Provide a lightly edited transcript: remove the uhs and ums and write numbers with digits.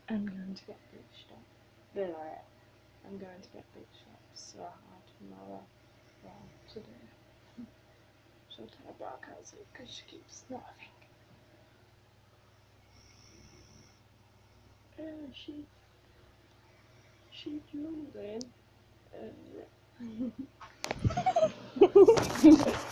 I'm going to get bleached up. There, I'm going to get bleached up so hard tomorrow. Well, today. She'll take a bark out because she keeps snorting. She drooled in.